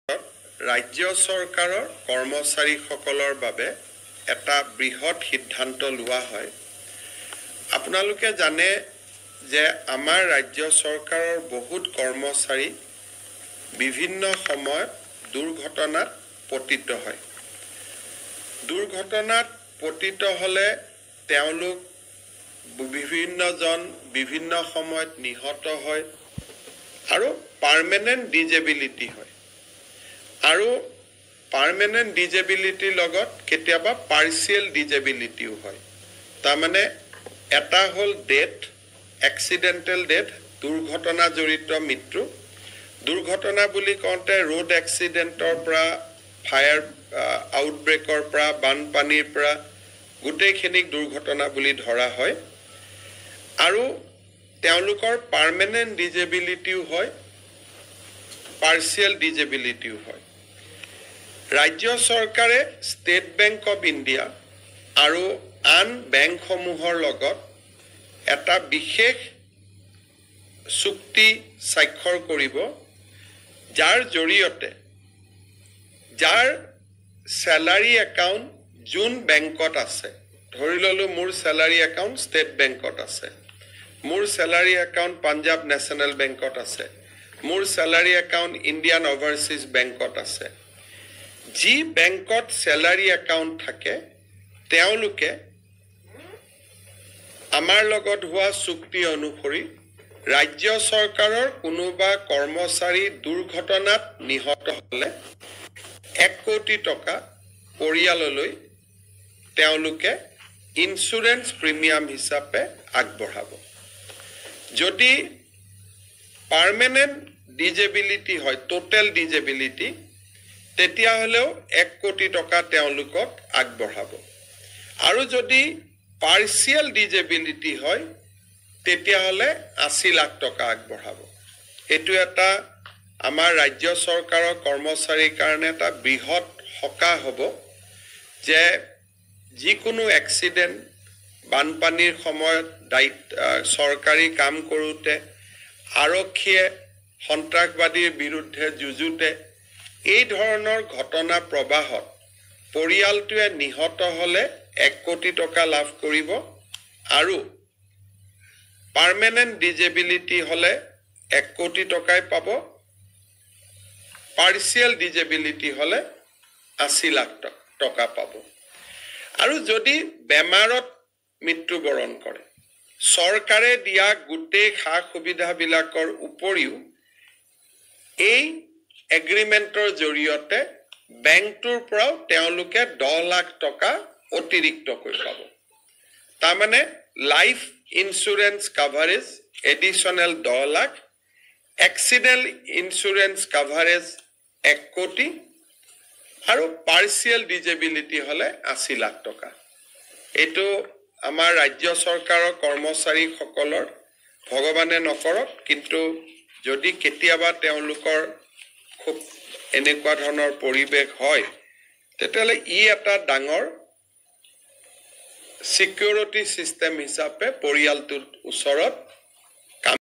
ৰাজ্য চৰকাৰৰ কৰ্মচাৰীসকলৰ বাবে এটা বৃহৎ সিদ্ধান্ত লোৱা হয়। আপোনালোকে জানে যে আমাৰ ৰাজ্য চৰকাৰৰ বহুত কৰ্মচাৰী বিভিন্ন সময়ত দুৰ্ঘটনাত পতিত হয়। দুৰ্ঘটনাত পতিত হ'লে তেওঁলোক বিভিন্ন সময়ত নিহত হয় আৰু পাৰ্মানেণ্ট ডিজেবিলিটি হয়। আৰু পাৰ্মানেণ্ট ডিজেবিলিটিৰ লগত কেতিয়াবা পাৰ্চিয়েল ডিজেবিলিটিও হয়। তাৰমানে এটা হ'ল ডেথ, এক্সিডেণ্টেল ডেথ, দুৰ্ঘটনা জড়িত মৃত্যু। দুৰ্ঘটনা বুলি কওঁতে ৰোড এক্সিডেণ্টৰ পৰা, ফায়াৰ আউটব্ৰেকৰ পৰা, বানপানীৰ পৰা গোটেইখিনিক দুৰ্ঘটনা বুলি ধৰা হয়। আৰু তেওঁলোকৰ পাৰ্মানেণ্ট ডিজেবিলিটিও হয়, পাৰ্চিয়েল ডিজেবিলিটিও হয়। ৰাজ্য চৰকাৰে ষ্টেট বেংক অৱ ইণ্ডিয়া আৰু আন বেংকসমূহৰ লগত এটা বিশেষ চুক্তি স্বাক্ষৰ কৰিব, যাৰ জৰিয়তে যাৰ চেলাৰী একাউণ্ট যোন বেংকত আছে, ধৰি ল'লোঁ মোৰ চেলাৰী একাউণ্ট ষ্টেট বেংকত আছে, মোৰ চেলাৰী একাউণ্ট পাঞ্জাৱ নেশ্যনেল বেংকত আছে, মোৰ চেলাৰী একাউণ্ট ইণ্ডিয়ান অভাৰচিজ বেংকত আছে। যি বেংকত চেলাৰী একাউণ্ট থাকে তেওঁলোকে আমাৰ লগত হোৱা চুক্তি অনুসৰি ৰাজ্য চৰকাৰৰ কোনোবা কৰ্মচাৰী দুৰ্ঘটনাত নিহত হ'লে 1 কোটি টকা পৰিয়াললৈ তেওঁলোকে ইঞ্চুৰেঞ্চ প্ৰিমিয়াম হিচাপে আগবঢ়াব। যদি পাৰ্মানেণ্ট ডিজেবিলিটি হয়, টোটেল ডিজেবিলিটি, তেতিয়াহ'লেও 1 কোটি টকা তেওঁলোকক আগবঢ়াব। আৰু যদি পাৰ্চিয়েল ডিজেবিলিটি হয় তেতিয়াহ'লে 80 লাখ টকা আগবঢ়াব। এইটো এটা আমাৰ ৰাজ্য চৰকাৰৰ কৰ্মচাৰীৰ কাৰণে এটা বৃহৎ সকাহ হ'ব যে যিকোনো এক্সিডেণ্ট, বানপানীৰ সময়ত চৰকাৰী কাম কৰোঁতে, আৰক্ষীয়ে সন্ত্ৰাসবাদীৰ বিৰুদ্ধে যুঁজোতে, এই ধৰণৰ ঘটনা প্ৰবাহত পৰিয়ালটোৱে নিহত হ'লে 1 কোটি টকা লাভ কৰিব আৰু পাৰ্মানেণ্ট ডিজেবিলিটি হ'লে 1 কোটি টকাই পাব, পাৰ্চিয়েল ডিজেবিলিটি হ'লে 80 লাখ টকা পাব। আৰু যদি বেমাৰত মৃত্যুবৰণ কৰে, চৰকাৰে দিয়া গোটেই সা সুবিধাবিলাকৰ উপৰিও এই এগ্ৰিমেণ্টৰ জৰিয়তে বেংকটোৰ পৰাও তেওঁলোকে 10 লাখ টকা অতিৰিক্তকৈ পাব। তাৰমানে life insurance coverage additional 10 lakh, accident insurance coverage 1 কোটি আৰু পাৰ্চিয়েল ডিজেবিলিটি হ'লে 80 লাখ টকা। এইটো আমাৰ ৰাজ্য চৰকাৰৰ কৰ্মচাৰীসকলৰ ভগৱানে নকৰক, কিন্তু যদি কেতিয়াবা তেওঁলোকৰ খুব এনেকুৱা ধৰণৰ পৰিৱেশ হয় তেতিয়াহ'লে ই এটা ডাঙৰ ছিকিউৰিটি ছিষ্টেম হিচাপে পৰিয়ালটোৰ ওচৰত